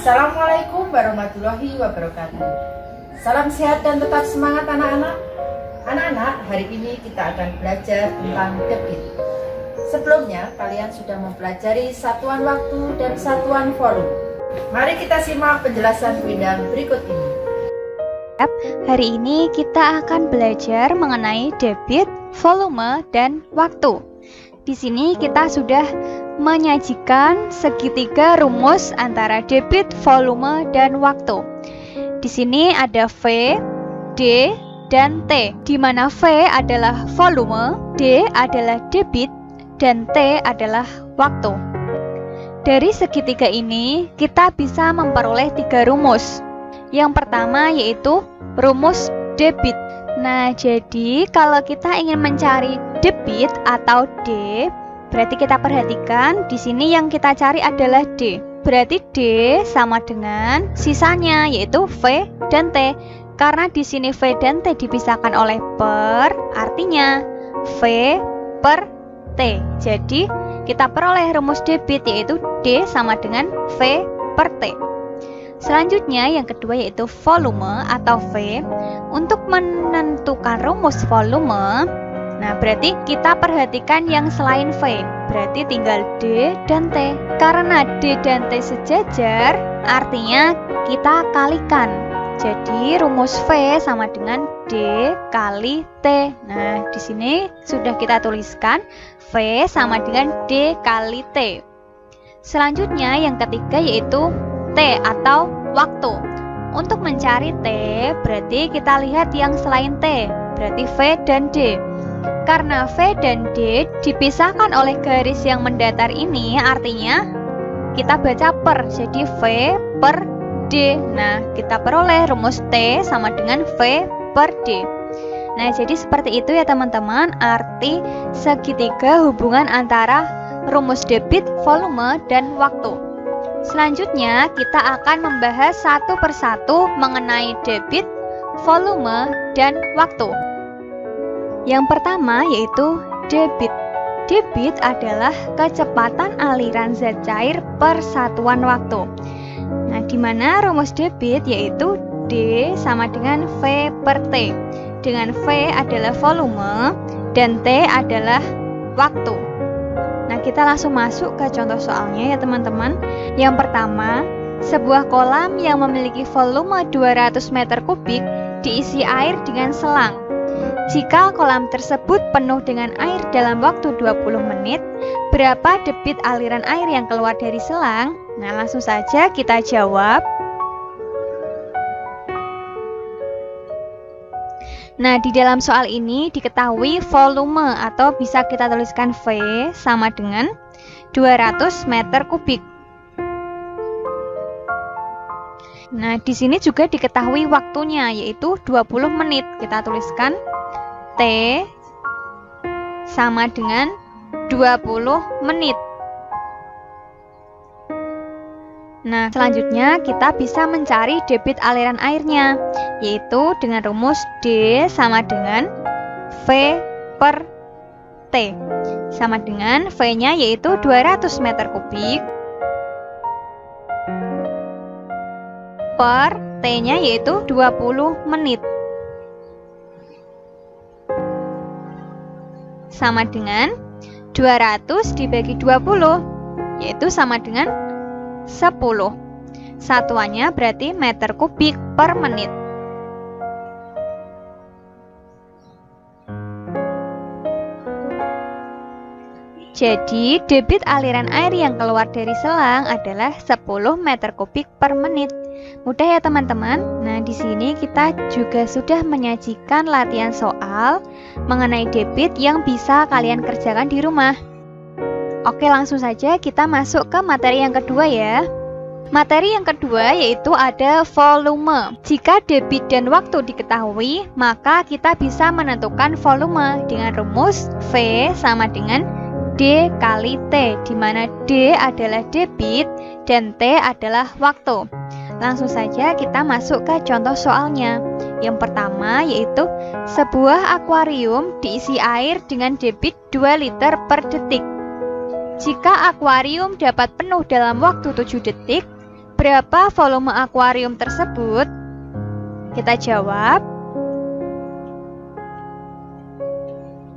Assalamualaikum warahmatullahi wabarakatuh. Salam sehat dan tetap semangat anak-anak. Anak-anak, hari ini kita akan belajar tentang debit. Sebelumnya, kalian sudah mempelajari satuan waktu dan satuan volume. Mari kita simak penjelasan bidang berikut ini. Hari ini kita akan belajar mengenai debit, volume, dan waktu. Di sini kita sudah menyajikan segitiga rumus antara debit, volume, dan waktu. Di sini ada V, D, dan T, di mana V adalah volume, D adalah debit, dan T adalah waktu. Dari segitiga ini, kita bisa memperoleh 3 rumus. Yang pertama yaitu rumus debit. Nah, jadi kalau kita ingin mencari debit atau D, berarti kita perhatikan di sini yang kita cari adalah D. Berarti D sama dengan sisanya yaitu V dan T. Karena di sini V dan T dipisahkan oleh per, artinya V per T. Jadi kita peroleh rumus debit yaitu D sama dengan V per T. Selanjutnya yang kedua yaitu volume atau V. Untuk menentukan rumus volume, nah berarti kita perhatikan yang selain V. Berarti tinggal D dan T. Karena D dan T sejajar, artinya kita kalikan. Jadi rumus V sama dengan D kali T. Nah, di sini sudah kita tuliskan V sama dengan D kali T. Selanjutnya yang ketiga yaitu T atau waktu. Untuk mencari T, berarti kita lihat yang selain T, berarti V dan D. Karena V dan D dipisahkan oleh garis yang mendatar ini, artinya kita baca per, jadi V per D. Nah, kita peroleh rumus T sama dengan V per D. Nah, jadi seperti itu ya teman-teman, arti segitiga hubungan antara rumus debit, volume, dan waktu. Selanjutnya, kita akan membahas satu persatu mengenai debit, volume, dan waktu. Yang pertama yaitu debit. Debit adalah kecepatan aliran zat cair per satuan waktu. Nah, di mana rumus debit yaitu D sama dengan V per T. Dengan V adalah volume dan T adalah waktu. Nah, kita langsung masuk ke contoh soalnya ya teman-teman. Yang pertama, sebuah kolam yang memiliki volume 200 meter kubik diisi air dengan selang. Jika kolam tersebut penuh dengan air dalam waktu 20 menit, berapa debit aliran air yang keluar dari selang? Nah, langsung saja kita jawab. Nah, di dalam soal ini diketahui volume atau bisa kita tuliskan V sama dengan 200 meter kubik. Nah, di sini juga diketahui waktunya yaitu 20 menit. Kita tuliskan T sama dengan 20 menit. Nah, selanjutnya kita bisa mencari debit aliran airnya, yaitu dengan rumus D sama dengan V per T. Sama dengan V-nya yaitu 200 meter kubik per T-nya yaitu 20 menit. Sama dengan 200 dibagi 20, yaitu sama dengan 10. Satuannya berarti meter kubik per menit. Jadi, debit aliran air yang keluar dari selang adalah 10 meter kubik per menit. Mudah ya teman-teman? Nah, di sini kita juga sudah menyajikan latihan soal mengenai debit yang bisa kalian kerjakan di rumah. Oke, langsung saja kita masuk ke materi yang kedua ya. Materi yang kedua yaitu ada volume. Jika debit dan waktu diketahui, maka kita bisa menentukan volume dengan rumus V sama dengan D kali T, di mana D adalah debit dan T adalah waktu. Langsung saja kita masuk ke contoh soalnya. Yang pertama yaitu sebuah akuarium diisi air dengan debit 2 liter per detik. Jika akuarium dapat penuh dalam waktu 7 detik, berapa volume akuarium tersebut? Kita jawab.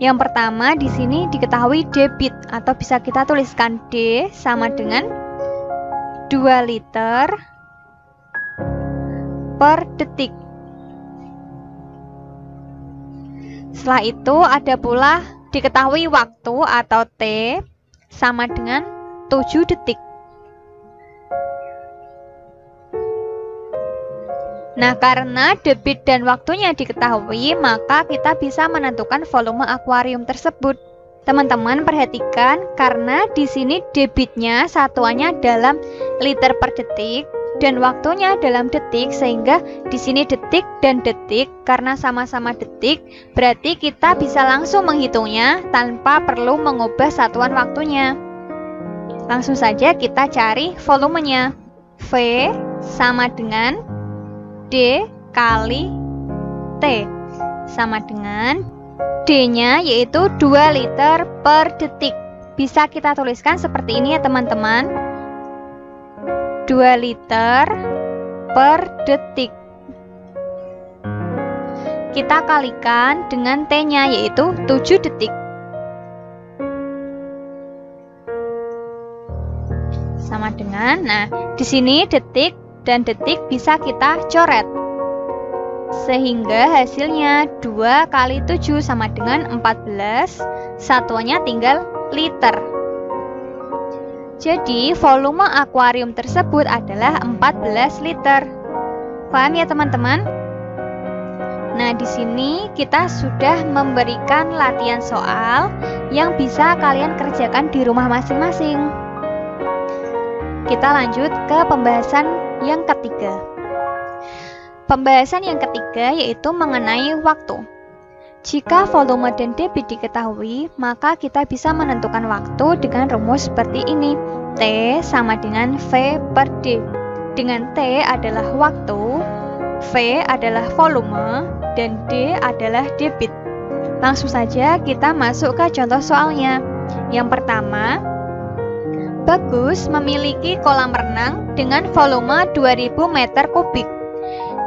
Yang pertama di sini diketahui debit atau bisa kita tuliskan D sama dengan 2 liter per detik. Setelah itu ada pula diketahui waktu atau T sama dengan 7 detik. Nah, karena debit dan waktunya diketahui, maka kita bisa menentukan volume akuarium tersebut. Teman-teman perhatikan, karena di sini debitnya satuannya dalam liter per detik dan waktunya dalam detik, sehingga di sini detik dan detik karena sama-sama detik, berarti kita bisa langsung menghitungnya tanpa perlu mengubah satuan waktunya. Langsung saja kita cari volumenya. V sama dengan D kali T sama dengan D-nya yaitu 2 liter per detik. Bisa kita tuliskan seperti ini ya teman-teman. 2 liter per detik. Kita kalikan dengan T-nya yaitu 7 detik. Sama dengan, nah di sini detik dan detik bisa kita coret, sehingga hasilnya 2 kali 7 sama dengan 14, satuannya tinggal liter. Jadi volume akuarium tersebut adalah 14 liter. Paham ya teman-teman? Nah, di sini kita sudah memberikan latihan soal yang bisa kalian kerjakan di rumah masing-masing. Kita lanjut ke pembahasan yang ketiga. Pembahasan yang ketiga yaitu mengenai waktu. Jika volume dan debit diketahui, maka kita bisa menentukan waktu dengan rumus seperti ini. T sama dengan V per D. Dengan T adalah waktu, V adalah volume, dan D adalah debit. Langsung saja kita masuk ke contoh soalnya. Yang pertama, Bagus memiliki kolam renang dengan volume 2000 meter kubik.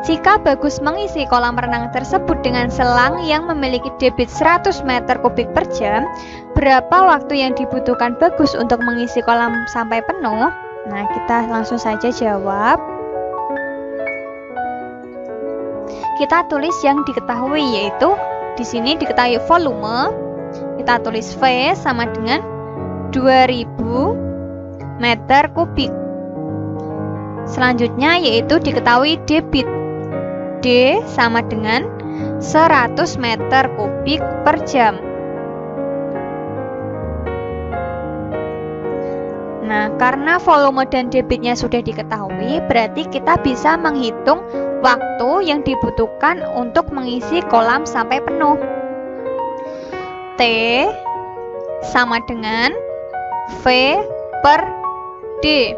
Jika Bagus mengisi kolam renang tersebut dengan selang yang memiliki debit 100 meter kubik per jam, berapa waktu yang dibutuhkan Bagus untuk mengisi kolam sampai penuh? Nah, kita langsung saja jawab. Kita tulis yang diketahui, yaitu di sini diketahui volume. Kita tulis V sama dengan 2000 meter kubik. Selanjutnya yaitu diketahui debit. D sama dengan 100 meter kubik per jam. Nah, karena volume dan debitnya sudah diketahui, berarti kita bisa menghitung waktu yang dibutuhkan untuk mengisi kolam sampai penuh. T sama dengan V per D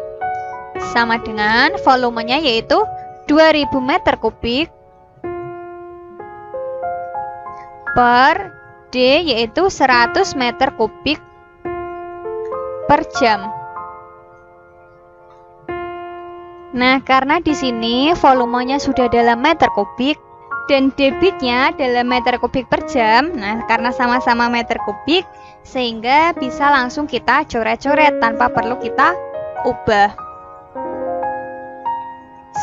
sama dengan volumenya yaitu 2000 meter kubik per D yaitu 100 meter kubik per jam. Nah, karena di sini volumenya sudah dalam meter kubik dan debitnya dalam meter kubik per jam, nah karena sama-sama meter kubik sehingga bisa langsung kita coret-coret tanpa perlu kita ubah,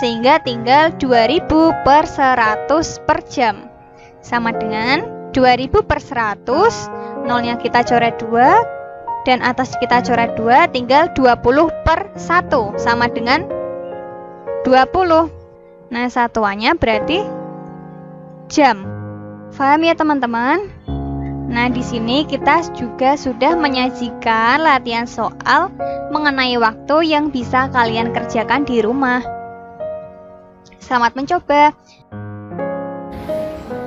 sehingga tinggal 2000 per 100 per jam sama dengan 2000 per 100, nolnya kita coret 2 dan atas kita coret 2, tinggal 20 per 1 sama dengan 20. Nah, satuannya berarti jam. Paham ya teman-teman? Nah, di sini kita juga sudah menyajikan latihan soal mengenai waktu yang bisa kalian kerjakan di rumah. Selamat mencoba.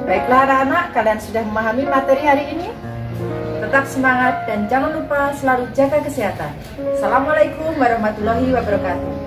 Baiklah anak-anak, kalian sudah memahami materi hari ini? Tetap semangat dan jangan lupa selalu jaga kesehatan. Assalamualaikum warahmatullahi wabarakatuh.